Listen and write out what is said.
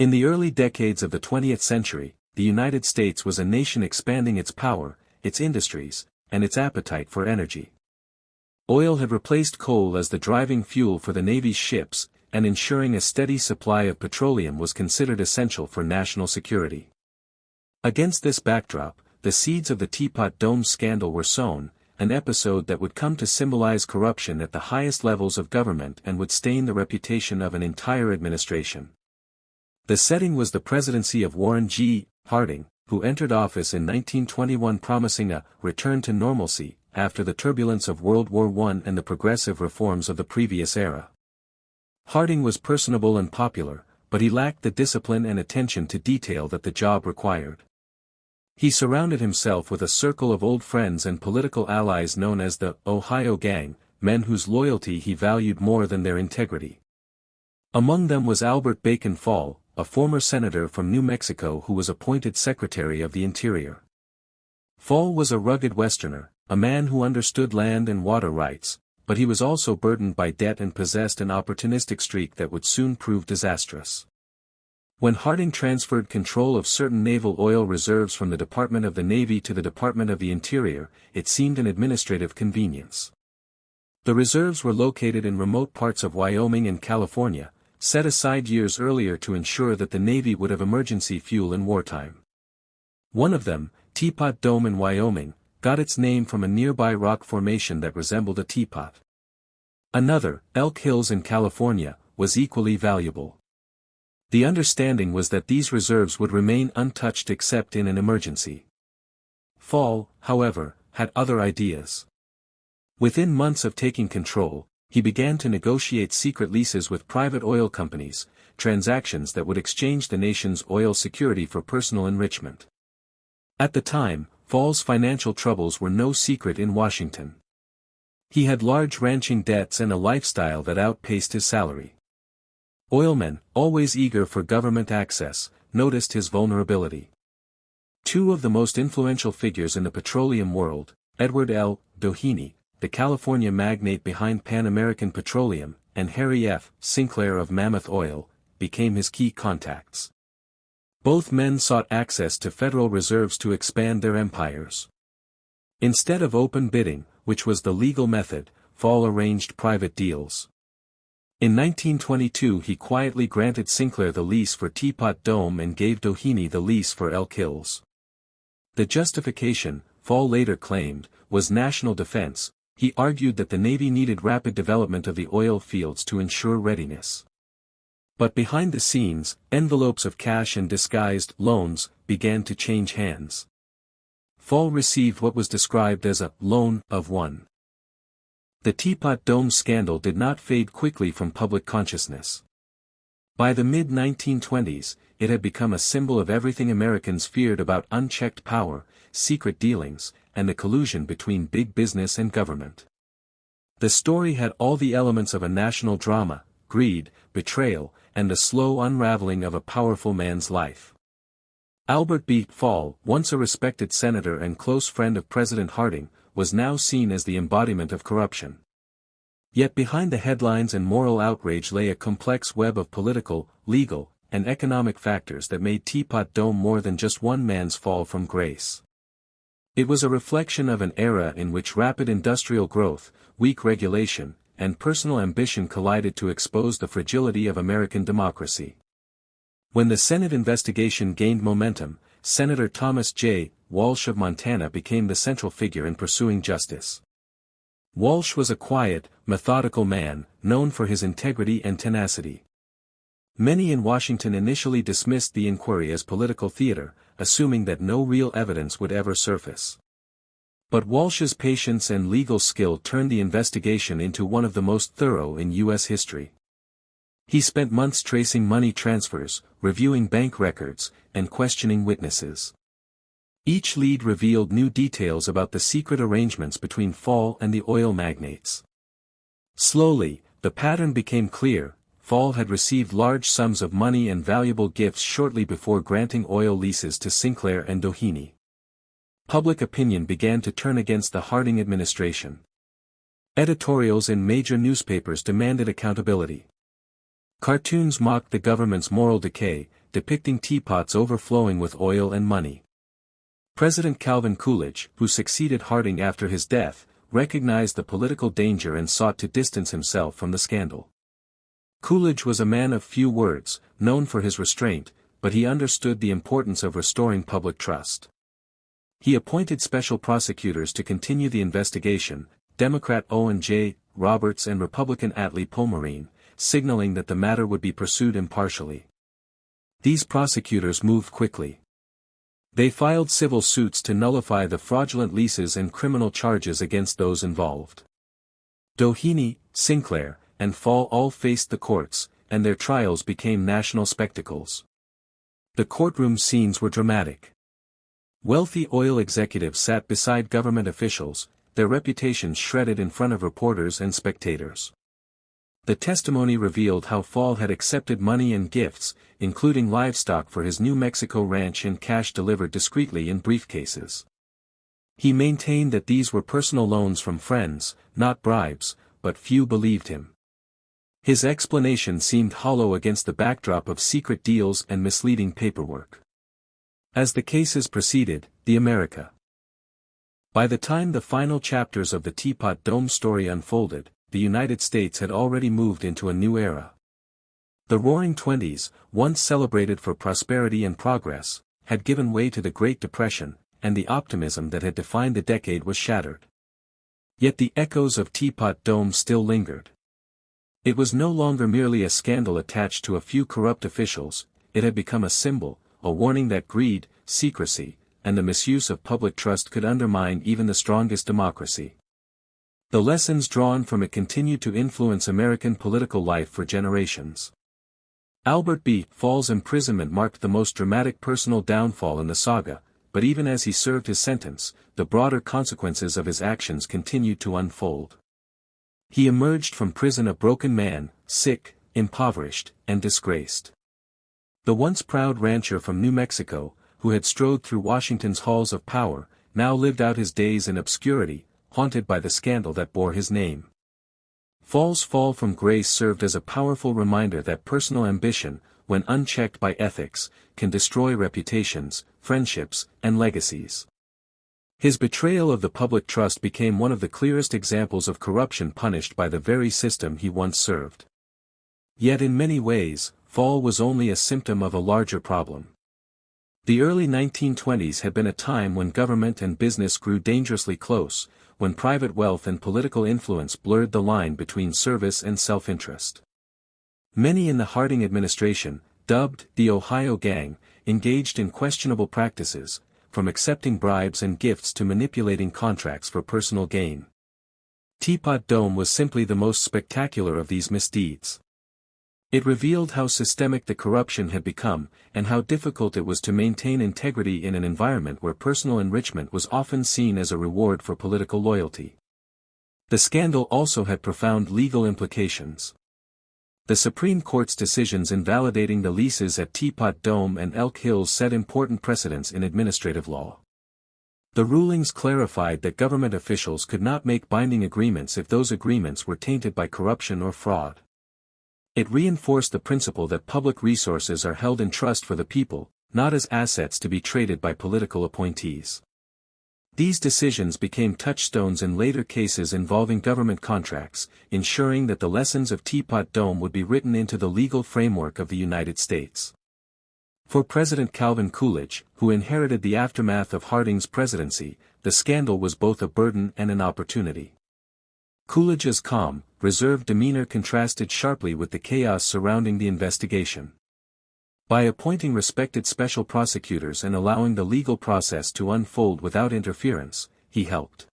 In the early decades of the 20th century, the United States was a nation expanding its power, its industries, and its appetite for energy. Oil had replaced coal as the driving fuel for the Navy's ships, and ensuring a steady supply of petroleum was considered essential for national security. Against this backdrop, the seeds of the Teapot Dome scandal were sown, an episode that would come to symbolize corruption at the highest levels of government and would stain the reputation of an entire administration. The setting was the presidency of Warren G. Harding, who entered office in 1921 promising a return to normalcy after the turbulence of World War I and the progressive reforms of the previous era. Harding was personable and popular, but he lacked the discipline and attention to detail that the job required. He surrounded himself with a circle of old friends and political allies known as the Ohio Gang, men whose loyalty he valued more than their integrity. Among them was Albert Bacon Fall, a former senator from New Mexico who was appointed Secretary of the Interior. Fall was a rugged Westerner, a man who understood land and water rights, but he was also burdened by debt and possessed an opportunistic streak that would soon prove disastrous. When Harding transferred control of certain naval oil reserves from the Department of the Navy to the Department of the Interior, it seemed an administrative convenience. The reserves were located in remote parts of Wyoming and California, set aside years earlier to ensure that the Navy would have emergency fuel in wartime. One of them, Teapot Dome in Wyoming, got its name from a nearby rock formation that resembled a teapot. Another, Elk Hills in California, was equally valuable. The understanding was that these reserves would remain untouched except in an emergency. Fall, however, had other ideas. Within months of taking control, he began to negotiate secret leases with private oil companies, transactions that would exchange the nation's oil security for personal enrichment. At the time, Fall's financial troubles were no secret in Washington. He had large ranching debts and a lifestyle that outpaced his salary. Oilmen, always eager for government access, noticed his vulnerability. Two of the most influential figures in the petroleum world, Edward L. Doheny, the California magnate behind Pan American Petroleum, and Harry F. Sinclair of Mammoth Oil, became his key contacts. Both men sought access to federal reserves to expand their empires. Instead of open bidding, which was the legal method, Fall arranged private deals. In 1922 he quietly granted Sinclair the lease for Teapot Dome and gave Doheny the lease for Elk Hills. The justification, Fall later claimed, was national defense. He argued that the Navy needed rapid development of the oil fields to ensure readiness. But behind the scenes, envelopes of cash and disguised loans began to change hands. Fall received what was described as a loan of $1. The Teapot Dome scandal did not fade quickly from public consciousness. By the mid-1920s, it had become a symbol of everything Americans feared about unchecked power, secret dealings, and the collusion between big business and government. The story had all the elements of a national drama: greed, betrayal, and the slow unraveling of a powerful man's life. Albert B. Fall, once a respected senator and close friend of President Harding, was now seen as the embodiment of corruption. Yet behind the headlines and moral outrage lay a complex web of political, legal, and economic factors that made Teapot Dome more than just one man's fall from grace. It was a reflection of an era in which rapid industrial growth, weak regulation, and personal ambition collided to expose the fragility of American democracy. When the Senate investigation gained momentum, Senator Thomas J. Walsh of Montana became the central figure in pursuing justice. Walsh was a quiet, methodical man, known for his integrity and tenacity. Many in Washington initially dismissed the inquiry as political theater, assuming that no real evidence would ever surface. But Walsh's patience and legal skill turned the investigation into one of the most thorough in U.S. history. He spent months tracing money transfers, reviewing bank records, and questioning witnesses. Each lead revealed new details about the secret arrangements between Fall and the oil magnates. Slowly, the pattern became clear. Fall had received large sums of money and valuable gifts shortly before granting oil leases to Sinclair and Doheny. Public opinion began to turn against the Harding administration. Editorials in major newspapers demanded accountability. Cartoons mocked the government's moral decay, depicting teapots overflowing with oil and money. President Calvin Coolidge, who succeeded Harding after his death, recognized the political danger and sought to distance himself from the scandal. Coolidge was a man of few words, known for his restraint, but he understood the importance of restoring public trust. He appointed special prosecutors to continue the investigation, Democrat Owen J. Roberts and Republican Atlee Pomerine, signaling that the matter would be pursued impartially. These prosecutors moved quickly. They filed civil suits to nullify the fraudulent leases and criminal charges against those involved. Doheny, Sinclair, and Fall all faced the courts, and their trials became national spectacles. The courtroom scenes were dramatic. Wealthy oil executives sat beside government officials, their reputations shredded in front of reporters and spectators. The testimony revealed how Fall had accepted money and gifts, including livestock for his New Mexico ranch and cash delivered discreetly in briefcases. He maintained that these were personal loans from friends, not bribes, but few believed him. His explanation seemed hollow against the backdrop of secret deals and misleading paperwork. As the cases proceeded, By the time the final chapters of the Teapot Dome story unfolded, the United States had already moved into a new era. The Roaring Twenties, once celebrated for prosperity and progress, had given way to the Great Depression, and the optimism that had defined the decade was shattered. Yet the echoes of Teapot Dome still lingered. It was no longer merely a scandal attached to a few corrupt officials, it had become a symbol, a warning that greed, secrecy, and the misuse of public trust could undermine even the strongest democracy. The lessons drawn from it continued to influence American political life for generations. Albert B. Fall's imprisonment marked the most dramatic personal downfall in the saga, but even as he served his sentence, the broader consequences of his actions continued to unfold. He emerged from prison a broken man, sick, impoverished, and disgraced. The once proud rancher from New Mexico, who had strode through Washington's halls of power, now lived out his days in obscurity, haunted by the scandal that bore his name. Fall's fall from grace served as a powerful reminder that personal ambition, when unchecked by ethics, can destroy reputations, friendships, and legacies. His betrayal of the public trust became one of the clearest examples of corruption punished by the very system he once served. Yet in many ways, Fall was only a symptom of a larger problem. The early 1920s had been a time when government and business grew dangerously close, when private wealth and political influence blurred the line between service and self-interest. Many in the Harding administration, dubbed the Ohio Gang, engaged in questionable practices, from accepting bribes and gifts to manipulating contracts for personal gain. Teapot Dome was simply the most spectacular of these misdeeds. It revealed how systemic the corruption had become, and how difficult it was to maintain integrity in an environment where personal enrichment was often seen as a reward for political loyalty. The scandal also had profound legal implications. The Supreme Court's decisions invalidating the leases at Teapot Dome and Elk Hills set important precedents in administrative law. The rulings clarified that government officials could not make binding agreements if those agreements were tainted by corruption or fraud. It reinforced the principle that public resources are held in trust for the people, not as assets to be traded by political appointees. These decisions became touchstones in later cases involving government contracts, ensuring that the lessons of Teapot Dome would be written into the legal framework of the United States. For President Calvin Coolidge, who inherited the aftermath of Harding's presidency, the scandal was both a burden and an opportunity. Coolidge's calm, reserved demeanor contrasted sharply with the chaos surrounding the investigation. By appointing respected special prosecutors and allowing the legal process to unfold without interference, he helped